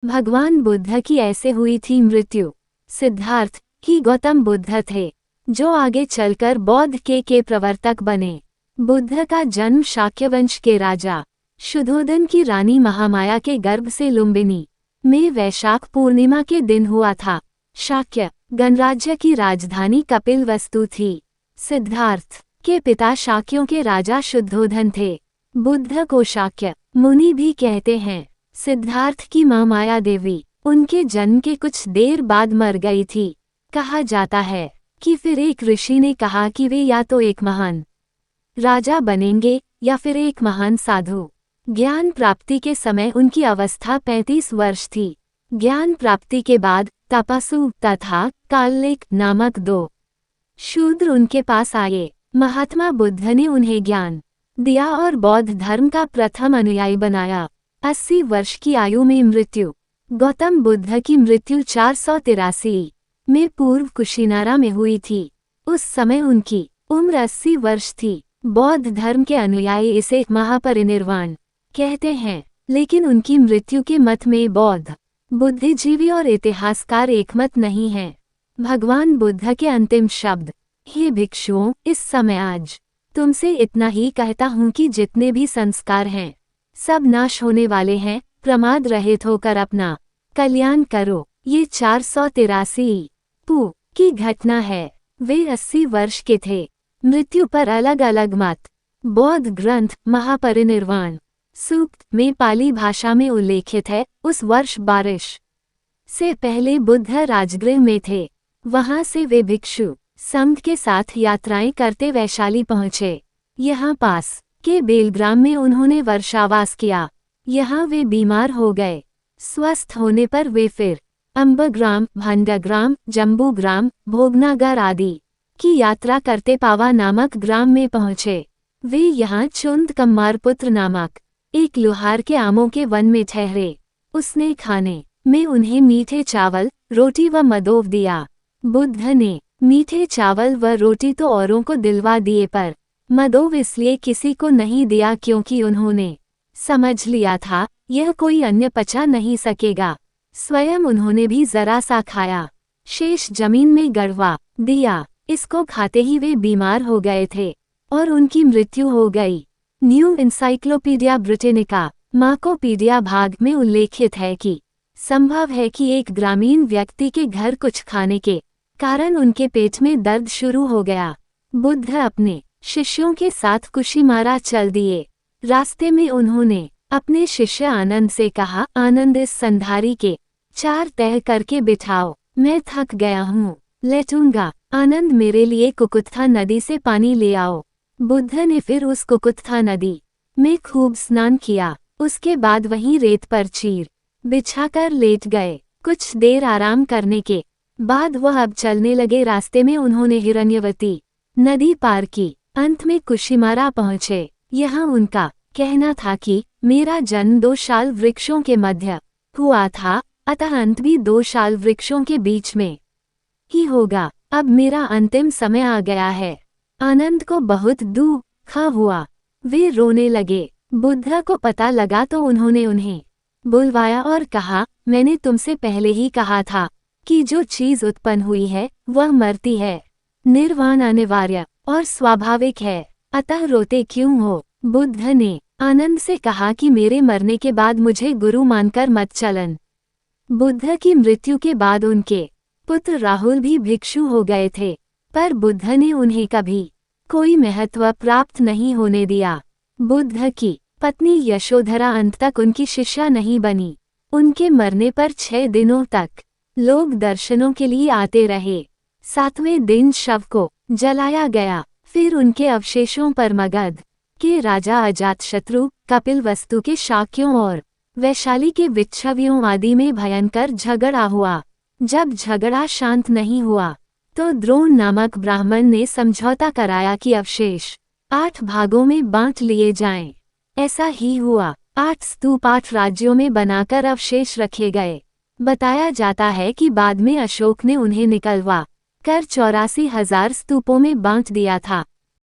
भगवान बुद्ध की ऐसे हुई थी मृत्यु। सिद्धार्थ ही गौतम बुद्ध थे, जो आगे चलकर बौद्ध के प्रवर्तक बने। बुद्ध का जन्म शाक्य वंश के राजा शुद्धोधन की रानी महामाया के गर्भ से लुम्बिनी में वैशाख पूर्णिमा के दिन हुआ था। शाक्य गणराज्य की राजधानी कपिलवस्तु थी। सिद्धार्थ के पिता शाक्यों के राजा शुद्धोधन थे। बुद्ध को शाक्य मुनि भी कहते हैं। सिद्धार्थ की मां माया देवी उनके जन्म के कुछ देर बाद मर गई थी। कहा जाता है कि फिर एक ऋषि ने कहा कि वे या तो एक महान राजा बनेंगे या फिर एक महान साधु। ज्ञान प्राप्ति के समय उनकी अवस्था 35 वर्ष थी। ज्ञान प्राप्ति के बाद तपस्वी तथा कालिक नामक 2 शूद्र उनके पास आए। महात्मा बुद्ध ने उन्हें ज्ञान दिया और बौद्ध धर्म का प्रथम अनुयायी बनाया। 80 वर्ष की आयु में मृत्यु। गौतम बुद्ध की मृत्यु 483 में पूर्व कुशीनारा में हुई थी। उस समय उनकी उम्र 80 वर्ष थी। बौद्ध धर्म के अनुयायी इसे महापरिनिर्वाण कहते हैं, लेकिन उनकी मृत्यु के मत में बौद्ध बुद्धिजीवी और इतिहासकार एकमत नहीं हैं। भगवान बुद्ध के अंतिम शब्द, हे भिक्षुओं, इस समय आज तुमसे इतना ही कहता हूँ कि जितने भी संस्कार हैं सब नाश होने वाले हैं। प्रमाद रहित होकर अपना कल्याण करो। ये 483 पू की घटना है। वे 80 वर्ष के थे। मृत्यु पर अलग अलग मत। बौद्ध ग्रंथ महापरिनिर्वाण सूक्त में पाली भाषा में उल्लेखित है, उस वर्ष बारिश से पहले बुद्ध राजगृह में थे। वहां से वे भिक्षु संघ के साथ यात्राएं करते वैशाली पहुंचे। यहाँ पास के बेलग्राम में उन्होंने वर्षावास किया। यहाँ वे बीमार हो गए। स्वस्थ होने पर वे फिर अम्बग्राम, भंडाग्राम, जम्बूग्राम, भोगनागर आदि की यात्रा करते पावा नामक ग्राम में पहुंचे। वे यहाँ चुंद कम्मारपुत्र नामक एक लोहार के आमों के वन में ठहरे। उसने खाने में उन्हें मीठे चावल, रोटी व मदोव दिया। बुद्ध ने मीठे चावल व रोटी तो औरों को दिलवा दिए, पर मदोव इसलिए किसी को नहीं दिया क्योंकि उन्होंने समझ लिया था यह कोई अन्य पचा नहीं सकेगा। स्वयं उन्होंने भी जरा सा खाया, शेष जमीन में गड़वा दिया। इसको खाते ही वे बीमार हो गए थे और उनकी मृत्यु हो गई। न्यू इंसाइक्लोपीडिया ब्रिटेनिका मार्कोपीडिया भाग में उल्लेखित है कि संभव है कि एक ग्रामीण व्यक्ति के घर कुछ खाने के कारण उनके पेट में दर्द शुरू हो गया। बुद्ध अपने शिष्यों के साथ कुशीमारा चल दिए। रास्ते में उन्होंने अपने शिष्य आनंद से कहा, आनंद, इस संधारी के 4 तह करके बिठाओ, मैं थक गया हूँ, लेटूंगा। आनंद, मेरे लिए कुकुत्था नदी से पानी ले आओ। बुद्ध ने फिर उस कुकुत्था नदी में खूब स्नान किया। उसके बाद वहीं रेत पर चीर बिछाकर लेट गए। कुछ देर आराम करने के बाद वह अब चलने लगे। रास्ते में उन्होंने हिरण्यवती नदी पार की। अंत में कुशीमारा पहुँचे। यहाँ उनका कहना था कि मेरा जन्म 2 शाल वृक्षों के मध्य हुआ था, अतः अंत भी 2 शाल वृक्षों के बीच में ही होगा। अब मेरा अंतिम समय आ गया है। आनंद को बहुत दुख हुआ। वे रोने लगे। बुद्ध को पता लगा तो उन्होंने उन्हें बुलवाया और कहा, मैंने तुमसे पहले ही कहा था कि जो चीज उत्पन्न हुई है वह मरती है। निर्वाण अनिवार्य और स्वाभाविक है, अतः रोते क्यों हो? बुद्ध ने आनंद से कहा कि मेरे मरने के बाद मुझे गुरु मानकर मत चलन। बुद्ध की मृत्यु के बाद उनके पुत्र राहुल भी भिक्षु हो गए थे, पर बुद्ध ने उन्हें कभी कोई महत्व प्राप्त नहीं होने दिया। बुद्ध की पत्नी यशोधरा अंत तक उनकी शिष्या नहीं बनी। उनके मरने पर 6 दिनों तक लोग दर्शनों के लिए आते रहे। 7वें दिन शव को जलाया गया। फिर उनके अवशेषों पर मगध के राजा अजातशत्रु, कपिलवस्तु के शाक्यों और वैशाली के विच्छवियों आदि में भयंकर झगड़ा हुआ। जब झगड़ा शांत नहीं हुआ तो द्रोण नामक ब्राह्मण ने समझौता कराया कि अवशेष 8 भागों में बांट लिए जाएं। ऐसा ही हुआ। 8 स्तूप 8 राज्यों में बनाकर अवशेष रखे गए। बताया जाता है कि बाद में अशोक ने उन्हें निकलवा कर 84,000 स्तूपों में बांट दिया था।